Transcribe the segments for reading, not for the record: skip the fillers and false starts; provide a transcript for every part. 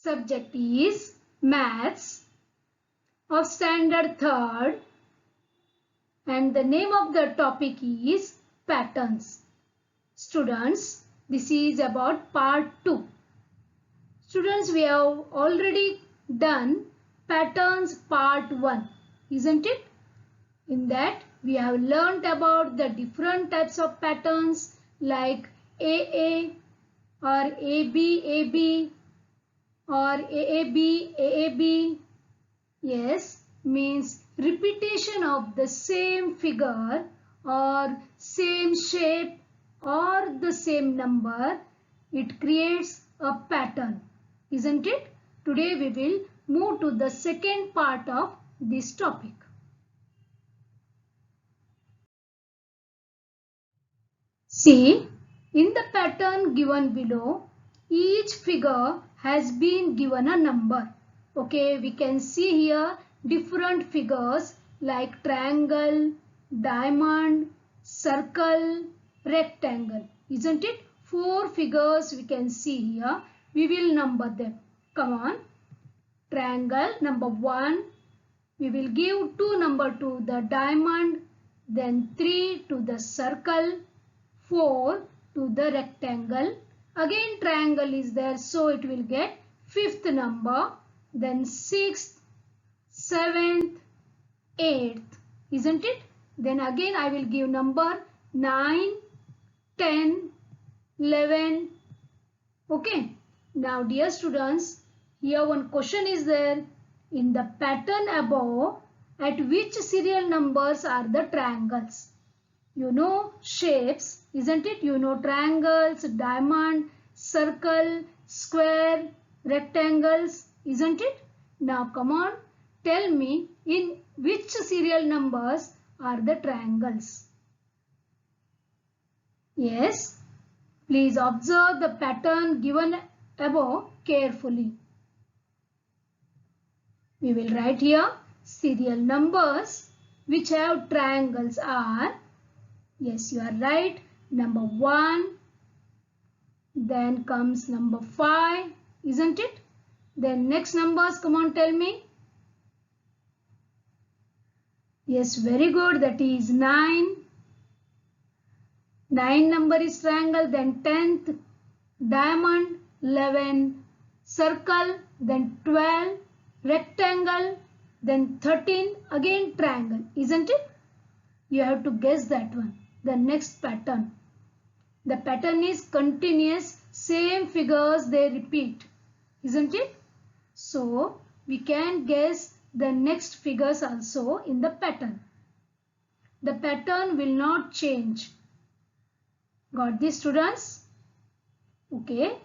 Subject is Maths of Standard 3rd and the name of the topic is Patterns. Students, this is about part 2. Students, we have already done Patterns part 1, isn't it? In that, we have learnt about the different types of patterns like AA or AB, or AAB. Yes, means repetition of the same figure or same shape or the same number. It creates a pattern, isn't it? Today we will move to the second part of this topic. See, in the pattern given below, each figure has been given a number. Okay, we can see here different figures like triangle, diamond, circle, rectangle. Isn't it? 4 figures we can see here. We will number them. Come on. Triangle number 1. We will give 2 number to the diamond. Then 3 to the circle. 4 to the rectangle. Again triangle is there, so it will get 5th number, then 6th, 7th, 8th, isn't it? Then again I will give number 9, 10, 11. Okay. Now dear students, here one question is there. In the pattern above, at which serial numbers are the triangles? You know shapes, isn't it? You know triangles, diamond, circle, square, rectangles, isn't it? Now come on, tell me in which serial numbers are the triangles? Yes, please observe the pattern given above carefully. We will write here serial numbers which have triangles are, yes, you are right, number 1, then comes number 5, isn't it? Then next numbers, come on, tell me. Yes, very good, that is 9. 9 number is triangle, then 10th, diamond, 11, circle, then 12, rectangle, then 13, again triangle, isn't it? You have to guess that one. The next pattern. The pattern is continuous, same figures they repeat, isn't it? So we can guess the next figures also in the pattern. The pattern will not change. Got this, students? Okay.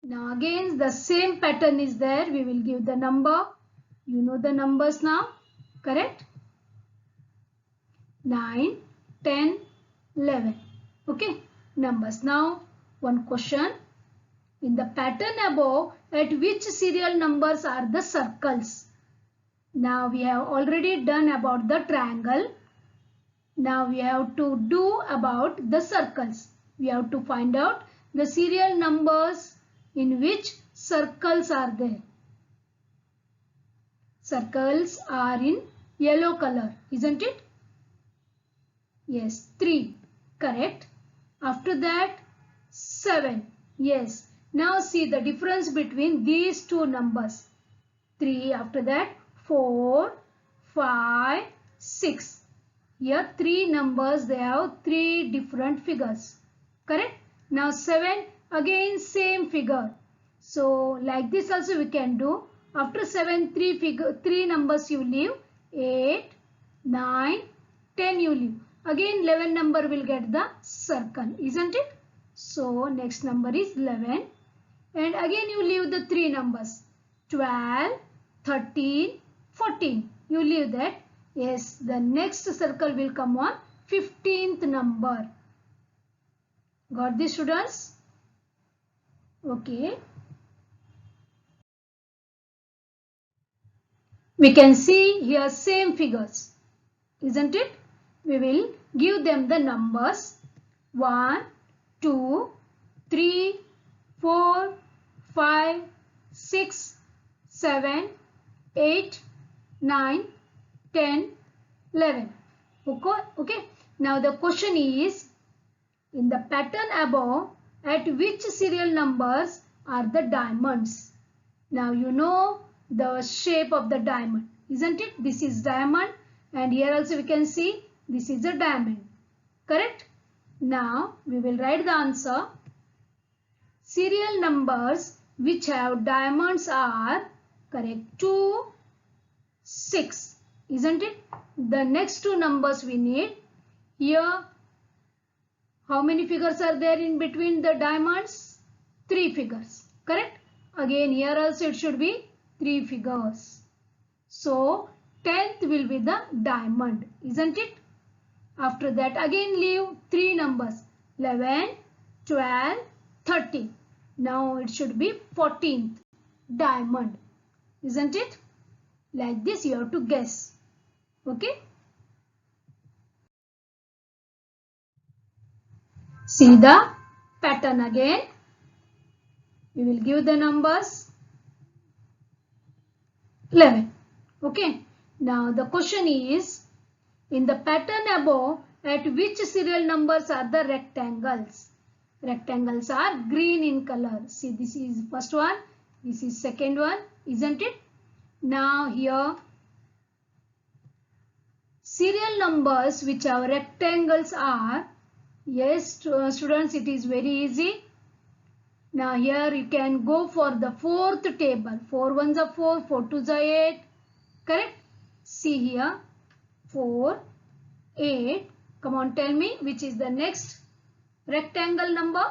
Now again the same pattern is there. We will give the number. You know the numbers now, correct? 9, 10, 11. Okay, numbers. Now one question. In the pattern above, at which serial numbers are the circles? Now we have already done about the triangle. Now we have to do about the circles. We have to find out the serial numbers in which circles are there. Circles are in yellow color, isn't it? Yes, 3, correct. After that, 7, yes. Now see the difference between these two numbers. 3, after that, 4, 5, 6. Here 3 numbers, they have 3 different figures, correct. Now 7, again same figure. So like this also we can do. After 7, 3 numbers you leave. 8, 9, 10 you leave. Again 11 number will get the circle, isn't it? So next number is 11. And again you leave the 3 numbers. 12, 13, 14. You leave that. Yes, the next circle will come on 15th number. Got this, students? Okay. We can see here same figures, isn't it? We will give them the numbers 1, 2, 3, 4, 5, 6, 7, 8, 9, 10, 11. Okay. Now the question is, in the pattern above, at which serial numbers are the diamonds? Now you know the shape of the diamond, isn't it? This is diamond, and here also we can see this is a diamond. Correct? Now we will write the answer. Serial numbers which have diamonds are, correct, 2, 6, isn't it? The next two numbers we need. Here, how many figures are there in between the diamonds? 3 figures, correct? Again, here also it should be 3 figures. So, 10th will be the diamond, isn't it? After that, again leave 3 numbers, 11, 12, 13. Now it should be 14th diamond, isn't it? Like this you have to guess. Okay. See the pattern again. We will give the numbers 11. Okay. Now the question is, in the pattern above, at which serial numbers are the rectangles? Rectangles are green in color. See, this is first one, this is second one, isn't it? Now here, serial numbers which have rectangles are, yes students, it is very easy. Now here you can go for the fourth table. 4 ones are 4, 4 twos are 8. Correct? See here, 4, 8. Come on, tell me which is the next rectangle number.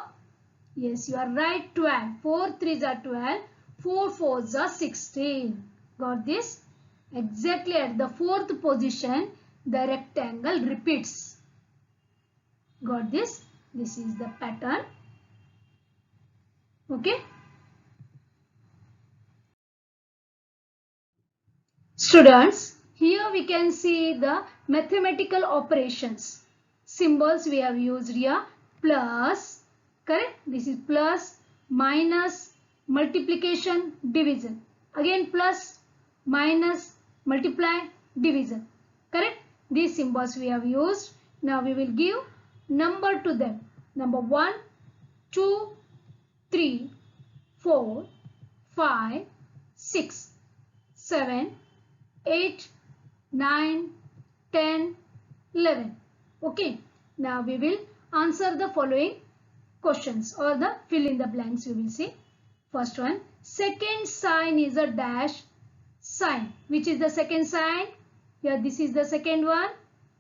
Yes, you are right, 12. 4 threes are 12. 4 fours are 16. Got this? Exactly at the fourth position, the rectangle repeats. Got this? This is the pattern. Okay. Students, here we can see the mathematical operations. Symbols we have used here. Plus, correct? This is plus, minus, multiplication, division. Again plus, minus, multiply, division. Correct? These symbols we have used. Now we will give number to them. Number 1, 2, 3, 4, 5, 6, 7, 8, 9, 10, 11. Okay. Now we will answer the following questions, or the fill in the blanks we will see. First one, second sign is a dash sign. Which is the second sign? Here this is the second one.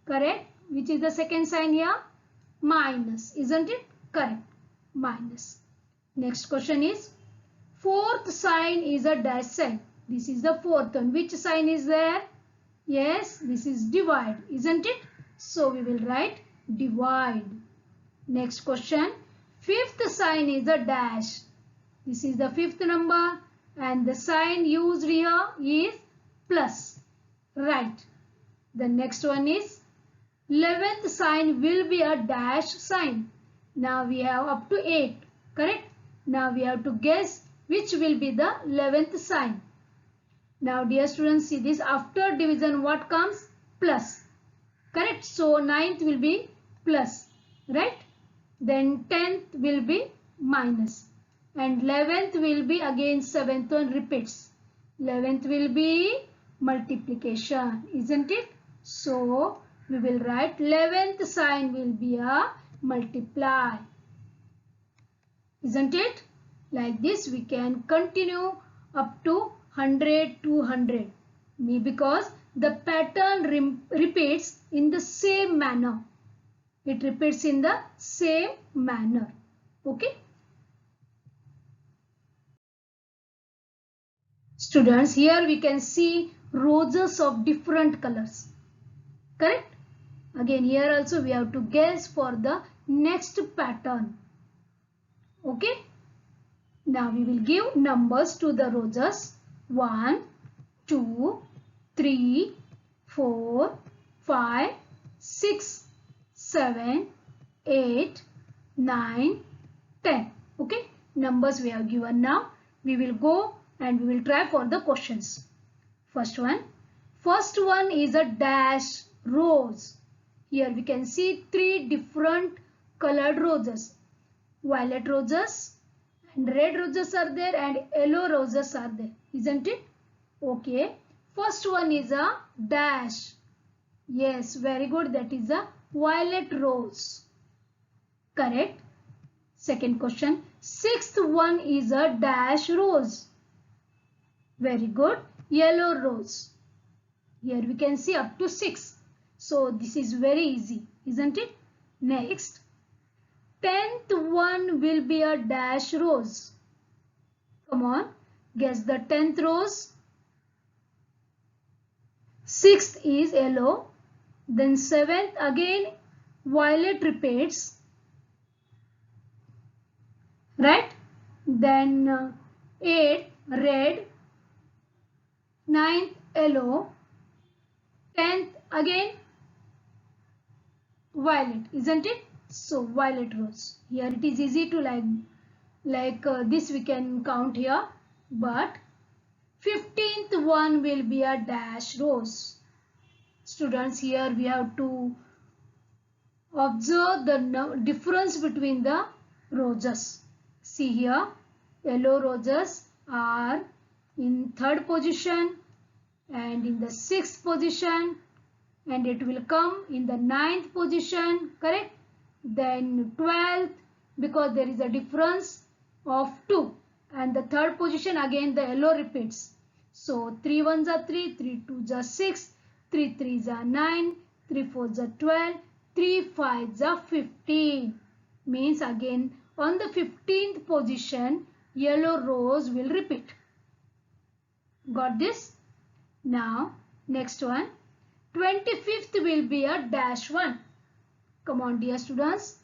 Correct. Which is the second sign here? Minus. Isn't it? Correct. Minus. Next question is, fourth sign is a dash sign. This is the fourth one. Which sign is there? Yes, this is divide, isn't it? So we will write divide. Next question, fifth sign is a dash. This is the fifth number, and the sign used here is plus. Right. The next one is 11th sign will be a dash sign. Now we have up to 8. Correct? Now we have to guess which will be the 11th sign. Now dear students, see this, after division what comes? Plus. Correct? So 9th will be plus. Right? Then 10th will be minus. And 11th will be again 7th one repeats. 11th will be multiplication. Isn't it? So we will write 11th sign will be a multiply. Isn't it? Like this we can continue up to 100, 200. Because the pattern repeats in the same manner. It repeats in the same manner. Okay. Students, here we can see roses of different colors. Correct? Again, here also we have to guess for the next pattern. Okay. Now we will give numbers to the roses. 1, 2, 3, 4, 5, 6, 7, 8, 9, 10. Okay. numbers we have given. Now we will go and we will try for the questions. First one is a dash rose. Here we can see three different colored roses. Violet roses and red roses are there and yellow roses are there, isn't it? Okay. First one is a dash. Yes, very good. That is a violet rose. Correct. Second question. Sixth one is a dash rose. Very good. Yellow rose. Here we can see up to 6. So this is very easy, isn't it? Next. 10th one will be a dash rose. Come on. Guess the 10th rose. 6th is yellow. Then 7th again violet repeats. Right? Then 8th red. 9th yellow. 10th again violet, isn't it? So violet rose. Here it is easy to like this we can count here. But 15th one will be a dash rose. Students, here we have to observe the difference between the roses. See here, yellow roses are in 3rd position and in the 6th position, and it will come in the 9th position, correct? Then 12th, because there is a difference of 2, and the 3rd position again the yellow repeats. So 3 ones are 3, 3 twos are 6, 3 threes are 9, 3 fours are 12, 3 fives are 15. Means again on the 15th position yellow rose will repeat. Got this? Now next one. 25th will be a dash one. Come on dear students.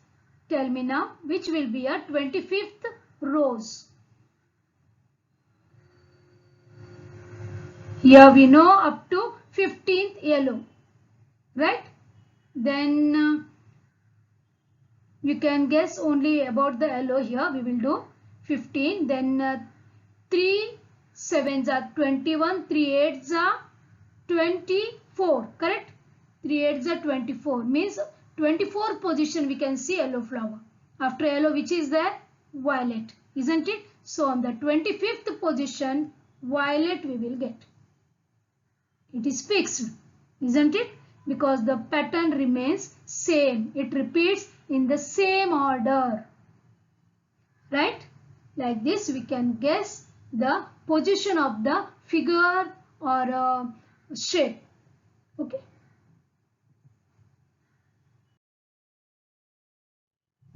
Tell me now which will be a 25th rose. Here we know up to 15th yellow. Right? Then you can guess only about the yellow here. We will do 15. Then 3 sevens are 21. 3 eights are 24. Correct? 3 eights are 24. Means 24th position we can see yellow flower. After yellow which is there? Violet. Isn't it? So on the 25th position violet we will get. It is fixed. Isn't it? Because the pattern remains same. It repeats in the same order. Right? Like this we can guess the position of the figure or shape. Okay.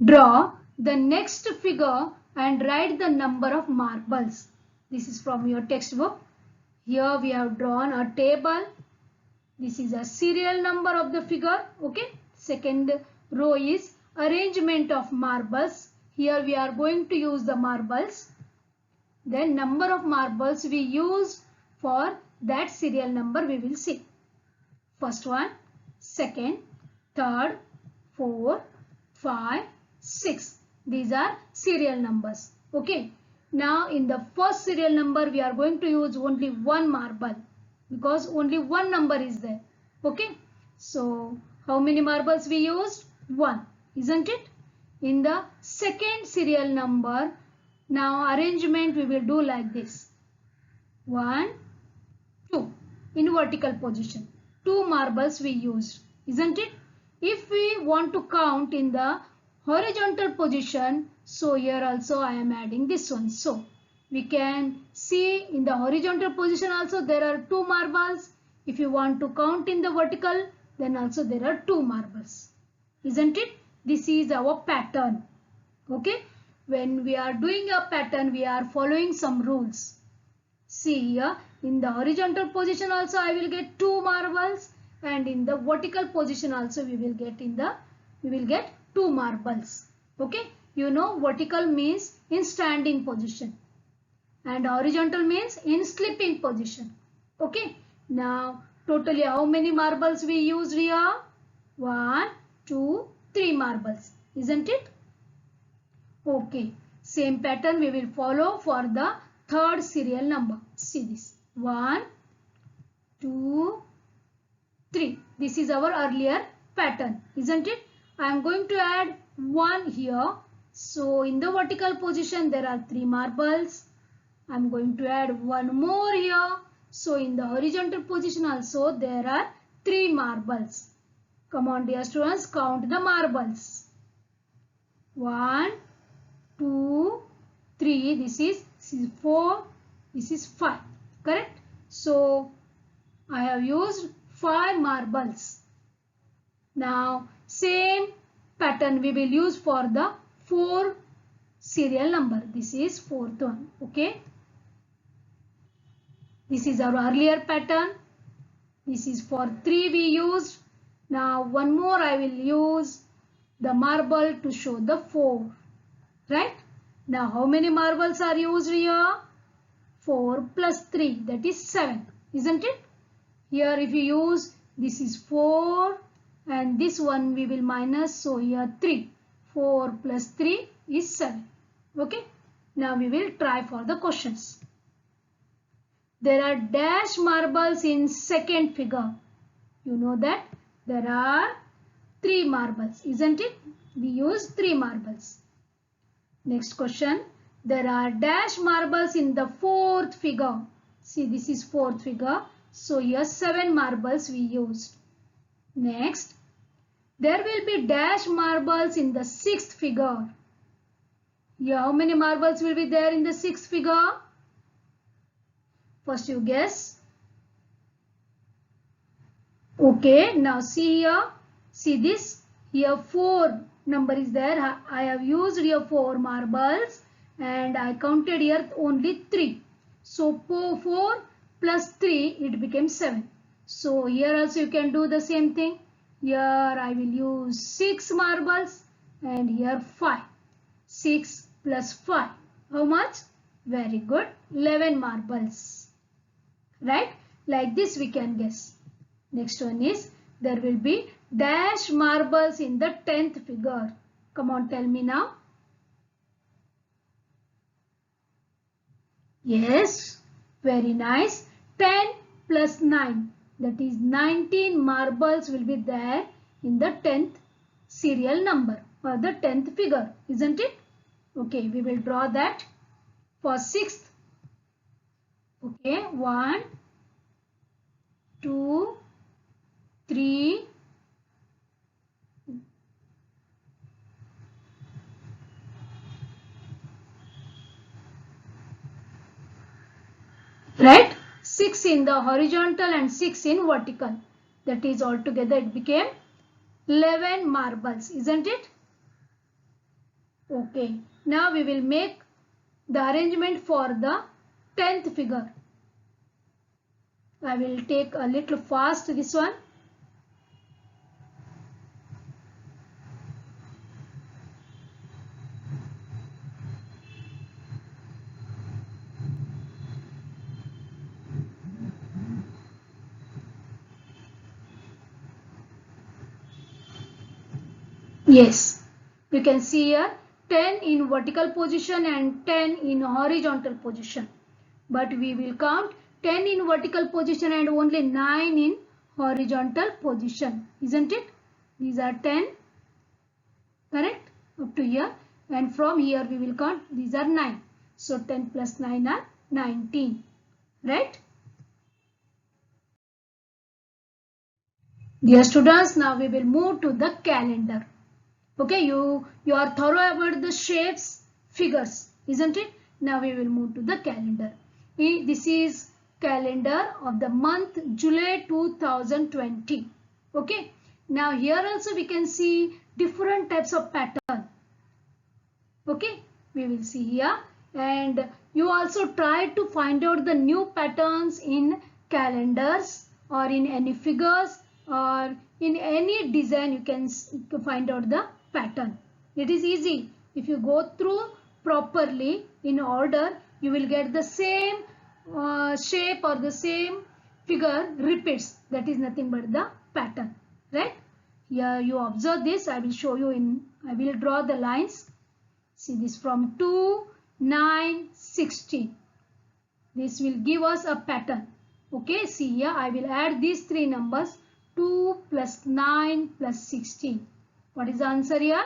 Draw the next figure and write the number of marbles. This is from your textbook. Here we have drawn a table. This is a serial number of the figure. Okay. Second row is arrangement of marbles. Here we are going to use the marbles. Then number of marbles we use for that serial number we will see. First one, second, third, 4, 5, 6. These are serial numbers. Okay. Now in the first serial number we are going to use only one marble because only one number is there. Okay. So how many marbles we used? 1. Isn't it? In the second serial number, now arrangement we will do like this. 1, 2 in vertical position. 2 marbles we used. Isn't it? If we want to count in the horizontal position, so here also I am adding this one. So we can see in the horizontal position also there are 2 marbles. If you want to count in the vertical, then also there are 2 marbles. Isn't it? This is our pattern. Okay. When we are doing a pattern, we are following some rules. See here, in the horizontal position also I will get 2 marbles, and in the vertical position also we will get 2 marbles. Okay. You know vertical means in standing position and horizontal means in sleeping position. Okay. Now totally how many marbles we used here? 1, 2, 3 marbles. Isn't it? Okay. Same pattern we will follow for the third serial number. See this. 1, 2, 3. This is our earlier pattern, isn't it? I am going to add 1 here. So in the vertical position there are 3 marbles. I am going to add 1 more here. So in the horizontal position also there are 3 marbles. Come on dear students, count the marbles. 1, 2, 3. This is 4. This is 5. Correct? So I have used 5 marbles. Now same pattern we will use for the 4 serial number. This is 4th one. Okay. This is our earlier pattern. This is for 3 we used. Now one more I will use the marble to show the 4. Right? Now how many marbles are used here? 4 plus 3, that is 7. Isn't it? Here if you use, this is 4 and this one we will minus, so here 3. 4 plus 3 is 7. Okay. Now we will try for the questions. There are dash marbles in second figure. You know that there are 3 marbles, isn't it? We use 3 marbles. Next question. There are dash marbles in the fourth figure. See, this is fourth figure. So here 7 marbles we used. Next. There will be dash marbles in the sixth figure. Here how many marbles will be there in the sixth figure? First you guess. Okay, now see here. See this. Here 4 number is there. I have used here 4 marbles and I counted here only 3. So 4 plus 3 it became 7. So here also you can do the same thing. Here I will use 6 marbles and here 5. 6 plus 5. How much? Very good. 11 marbles. Right? Like this we can guess. Next one is there will be dash marbles in the 10th figure. Come on, tell me now. Yes, very nice. 10 plus 9, that is 19 marbles will be there in the 10th serial number or the 10th figure, isn't it? Okay, we will draw that for 6th. Okay, 1, 2, 3, right? 6 in the horizontal and 6 in vertical. That is altogether it became 11 marbles, isn't it? Okay. Now we will make the arrangement for the 10th figure. I will take a little fast this one. Yes, you can see here 10 in vertical position and 10 in horizontal position. But we will count 10 in vertical position and only 9 in horizontal position, isn't it? These are 10, correct? Up to here, and from here we will count, these are 9. So 10 plus 9 are 19, right? Dear students, now we will move to the calendar. Okay, you are thorough about the shapes, figures, isn't it? Now we will move to the calendar. This is calendar of the month July 2020. Okay, now here also we can see different types of pattern. Okay, we will see here, and you also try to find out the new patterns in calendars or in any figures or in any design. You can find out the pattern. It is easy. If you go through properly in order, you will get the same shape or the same figure repeats. That is nothing but the pattern, right? Here you observe this. I will show you I will draw the lines. See this from 2, 9, 16. This will give us a pattern. Okay, see here I will add these three numbers 2 plus 9 plus 16. What is the answer here?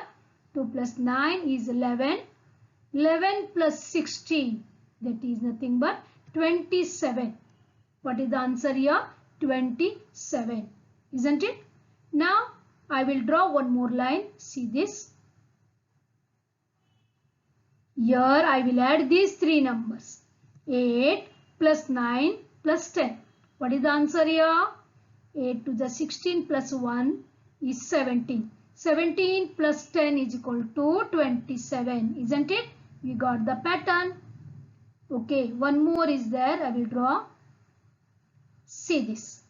2 plus 9 is 11. 11 plus 16, that is nothing but 27. What is the answer here? 27. Isn't it? Now I will draw one more line. See this. Here I will add these three numbers. 8 plus 9 plus 10. What is the answer here? 8 to the 16 plus 1 is 17. 17 plus 10 is equal to 27. Isn't it? We got the pattern. Okay, one more is there. I will draw. See this.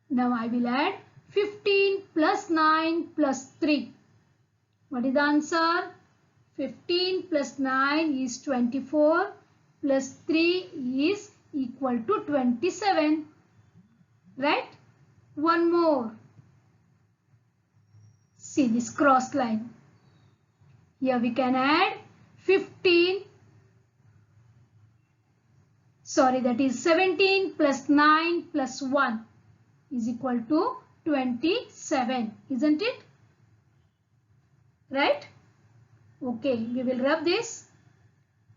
Now I will add 15 plus 9 plus 3. What is the answer? 15 plus 9 is 24 plus 3 is equal to 27. Right? One more. See this cross line. Here we can add 15. Sorry, that is 17 plus 9 plus 1 is equal to 27. Isn't it? Right? Okay, we will rub this.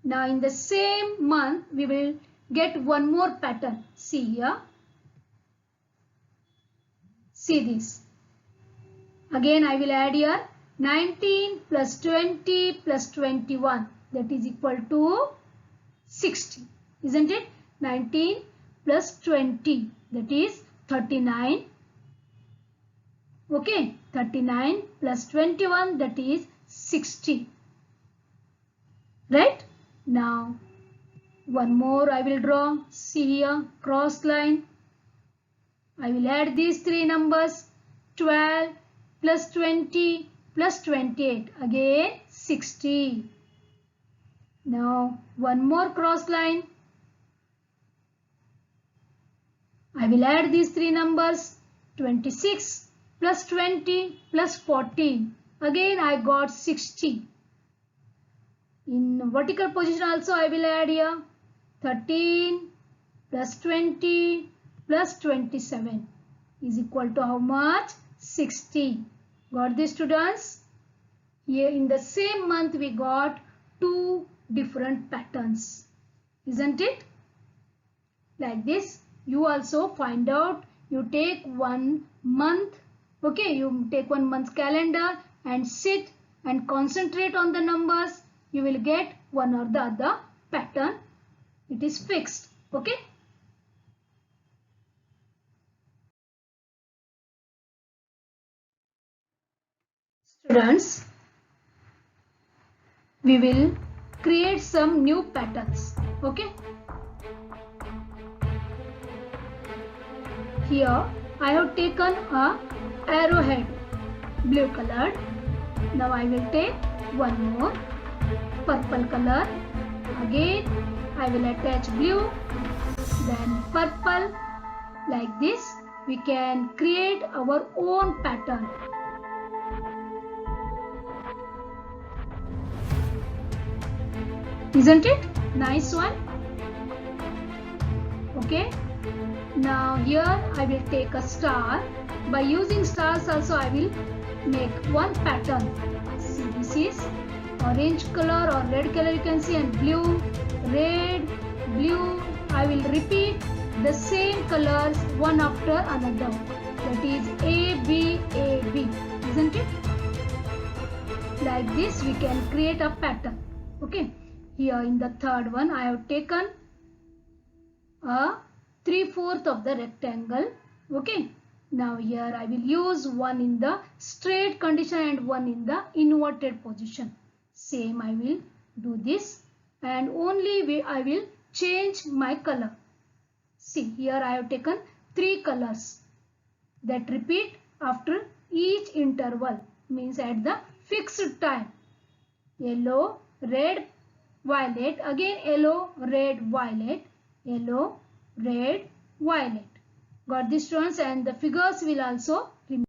Now in the same month, we will get one more pattern. See here. See this. Again, I will add here 19 plus 20 plus 21. That is equal to 60. Isn't it? 19 plus 20. That is 39. Okay. 39 plus 21. That is 60. Right? Now, one more I will draw. See here, cross line. I will add these three numbers. 12 plus 20 plus 28. Again, 60. Now, one more cross line. I will add these three numbers. 26 plus 20 plus 14. Again, I got 60. In vertical position also I will add here 13 plus 20 plus 27 is equal to how much? 60. Got this, students? Here in the same month we got two different patterns. Isn't it? Like this. You also find out. You take 1 month. Okay, you take 1 month's calendar and sit and concentrate on the numbers. You will get one or the other pattern. It is fixed. Okay. Students, we will create some new patterns. Okay. Here I have taken a arrowhead, blue colored. Now I will take one more purple color. Again I will attach blue, then purple. Like this we can create our own pattern. Isn't it? Nice one. Okay. Now here I will take a star. By using stars also I will make one pattern. See, this is orange color or red color you can see, and blue, red, blue. I will repeat the same colors one after another. That is A, B, A, B. Isn't it? Like this we can create a pattern. Okay. Here in the third one I have taken a 3/4 of the rectangle. Okay. Now here I will use one in the straight condition and one in the inverted position. Same I will do this, and only I will change my color. See, here I have taken 3 colors that repeat after each interval, means at the fixed time. Yellow, red, violet, again yellow, red, violet, yellow, red, violet. Got this, students? And the figures will also remain.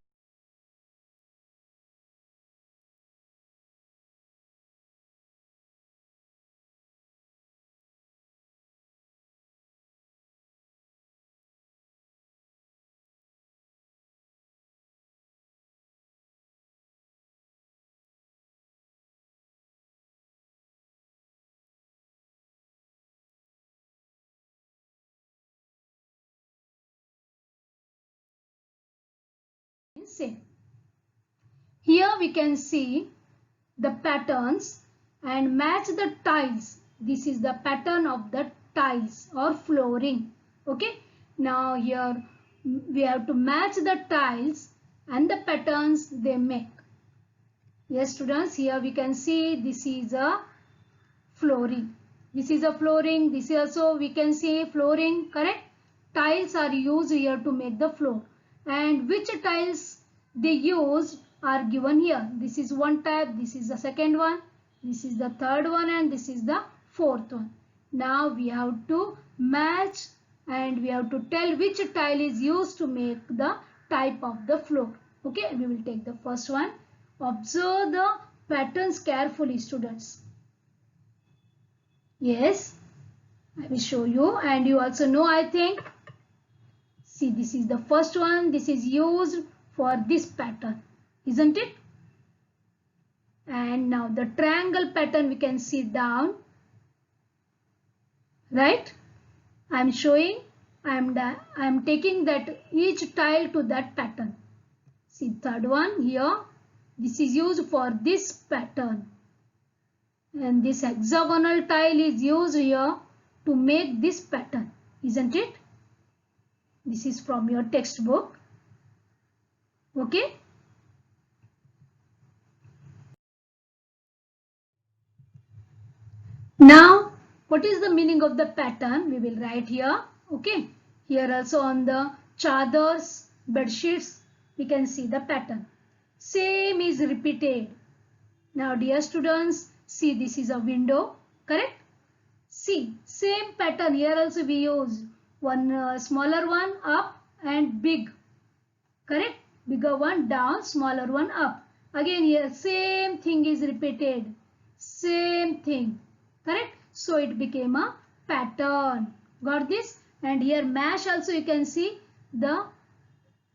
same. Here we can see the patterns and match the tiles. This is the pattern of the tiles or flooring. Okay. Now here we have to match the tiles and the patterns they make. Yes students, here we can see this is a flooring. This is a flooring. This is also we can see flooring, correct? Tiles are used here to make the floor. And which tiles they use are given here. This is one type, this is the second one, this is the third one, and this is the fourth one. Now we have to match and we have to tell which tile is used to make the type of the floor. Okay, we will take the first one. Observe the patterns carefully, students. Yes, I will show you, and you also know, I think. See, this is the first one. This is used for this pattern, isn't it? And now the triangle pattern we can see down, right? I am showing, I am taking that each tile to that pattern. See, third one here, this is used for this pattern. And this hexagonal tile is used here to make this pattern, isn't it? This is from your textbook. Okay. Now, what is the meaning of the pattern? We will write here. Okay. Here also on the chadars, bed sheets, we can see the pattern. Same is repeated. Now, dear students, see, this is a window, correct? See, same pattern here also we use one smaller one up and big, correct? Bigger one down, smaller one up. Again here same thing is repeated, same thing, correct? So it became a pattern. Got this? And here mesh also you can see the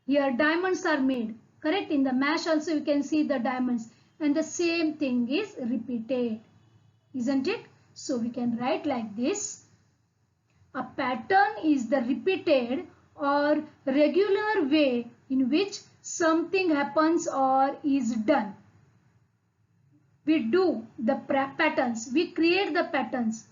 here diamonds are made, correct? In the mesh also you can see the diamonds, and the same thing is repeated, isn't it? So we can write like this. A pattern is the repeated or regular way in which something happens or is done. We do the patterns, we create the patterns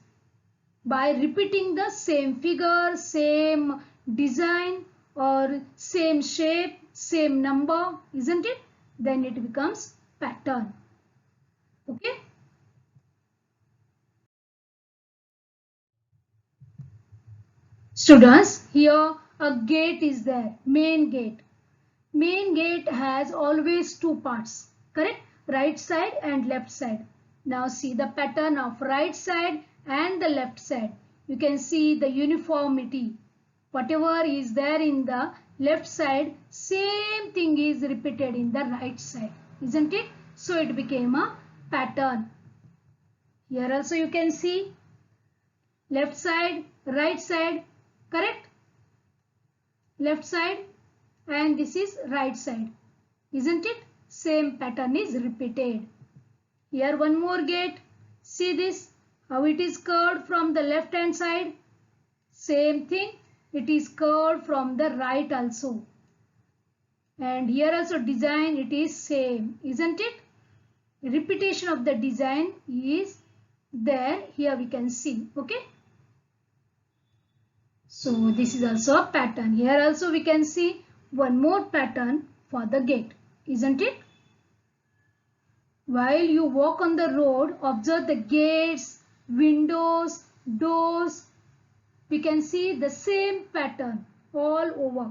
by repeating the same figure, same design or same shape, same number, isn't it? Then it becomes pattern. Okay. Students, here a gate is there, main gate. Main gate has always two parts, correct? Right side and left side. Now see the pattern of right side and the left side. You can see the uniformity. Whatever is there in the left side, same thing is repeated in the right side, isn't it? So it became a pattern. Here also you can see left side, right side, correct? Left side and this is right side, isn't it? Same pattern is repeated. Here one more gate. See this, how it is curved from the left hand side. Same thing, it is curved from the right also. And here also design, it is same, isn't it? Repetition of the design is there. Here we can see, okay? So this is also a pattern. Here also we can see one more pattern for the gate, isn't it? While you walk on the road, observe the gates, windows, doors. We can see the same pattern all over.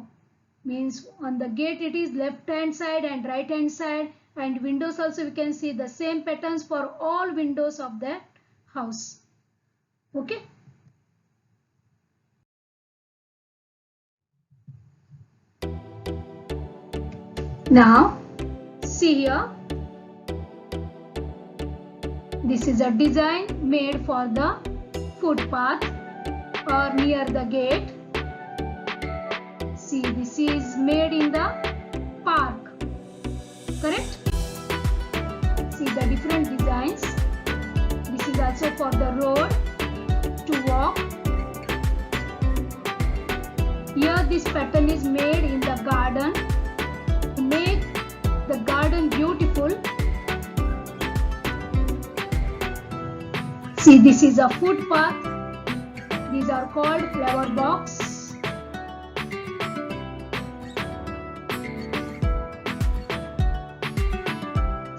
Means on the gate it is left hand side and right hand side, and windows also we can see the same patterns for all windows of the house. Okay. Now see here, this is a design made for the footpath or near the gate. See, this is made in the park, correct? See the different designs. This is also for the road to walk. Here this pattern is made in the garden to make the garden beautiful. See, this is a footpath. These are called flower box.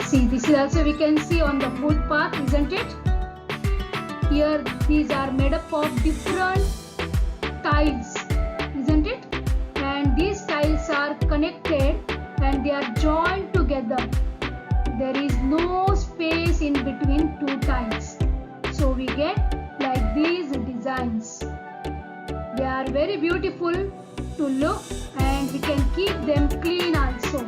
See, this is also we can see on the footpath, isn't it? Here, these are made up of different tiles, isn't it? And these tiles are connected and they are joined together. There is no space in between two tiles. So we get like these designs. They are very beautiful to look and we can keep them clean also.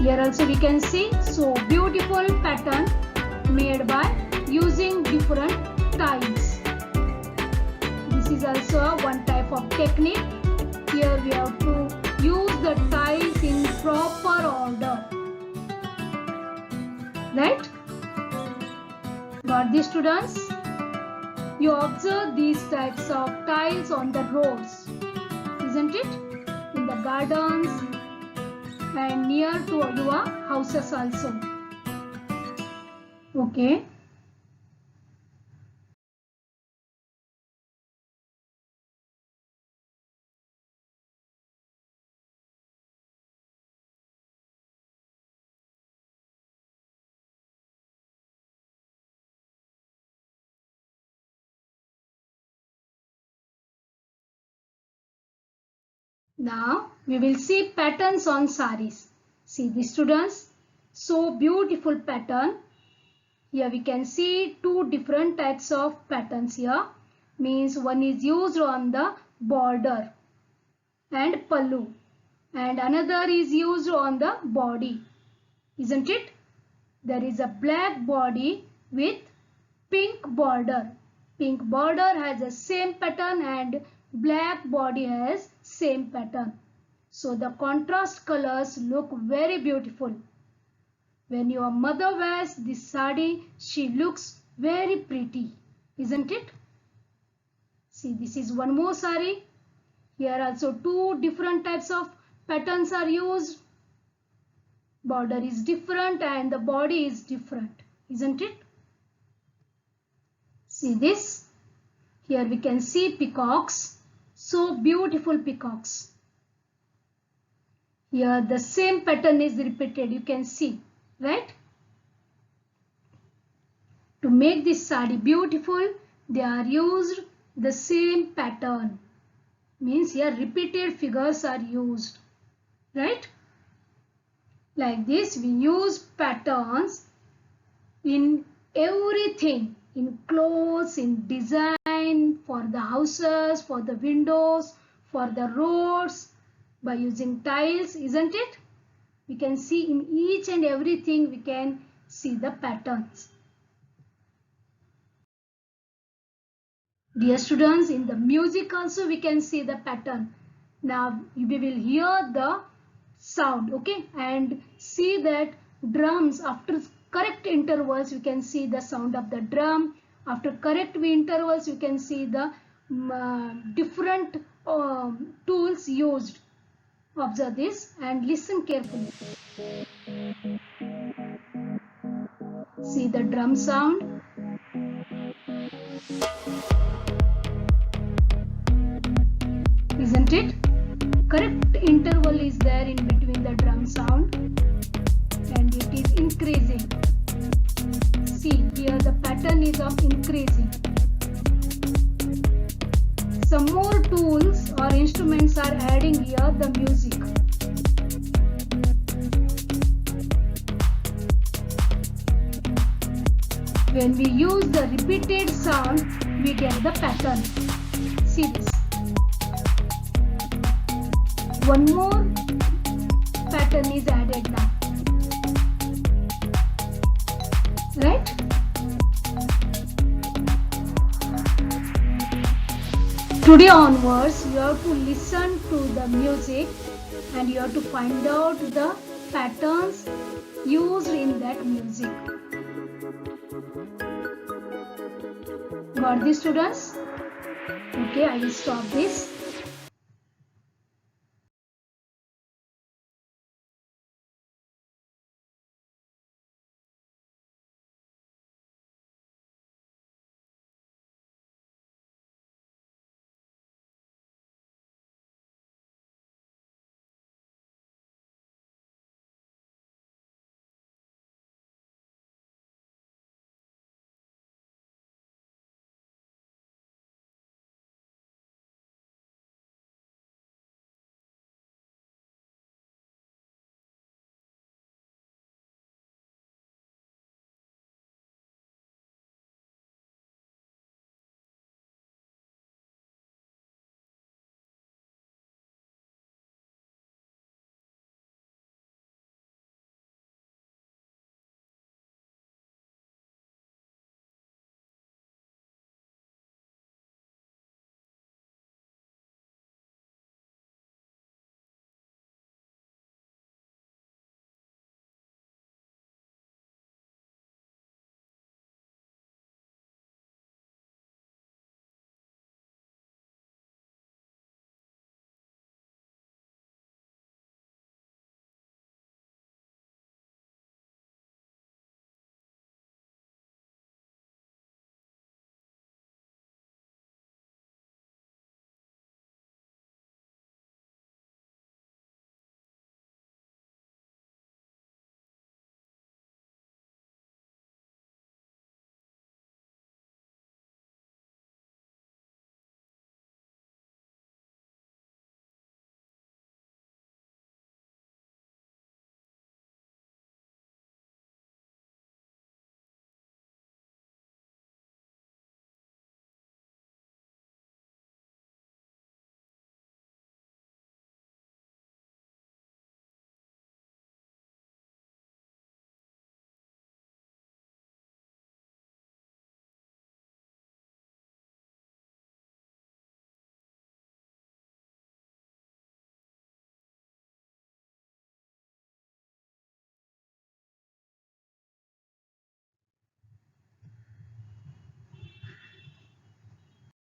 Here also we can see so beautiful pattern made by using different tiles. This is also one type of technique. Here we have to use the tiles in proper order. Right? Got this, students? You observe these types of tiles on the roads, isn't it? In the gardens and near to your houses also. Okay. Now we will see patterns on saris. See the students, so beautiful pattern. Here we can see two different types of patterns here. Means one is used on the border and pallu and another is used on the body, isn't it? There is a black body with pink border. Pink border has the same pattern and black body has same pattern. So the contrast colors look very beautiful. When your mother wears this sari, she looks very pretty, isn't it? See, this is one more sari. Here also two different types of patterns are used. Border is different and the body is different, isn't it? See this. Here we can see peacocks. So beautiful peacocks. Here the same pattern is repeated. You can see, right? To make this sari beautiful, they are used the same pattern. Means here repeated figures are used, right? Like this, we use patterns in everything, in clothes, in design, for the houses, for the windows, for the roads, by using tiles, isn't it? We can see in each and everything we can see the patterns. Dear students, in the music also we can see the pattern. Now we will hear the sound, okay, and see that drums, after correct intervals you can see the sound of the drum. After correct intervals you can see the different tools used. Observe this and listen carefully. See the drum sound. Isn't it? Correct interval is there in between the drum sound and it is increasing. See, here the pattern is of increasing. Some more tools or instruments are adding here the music. When we use the repeated sound, we get the pattern. See this. One more pattern is added now. Right? Today onwards, you have to listen to the music and you have to find out the patterns used in that music. Got this, students? Okay, I will stop this.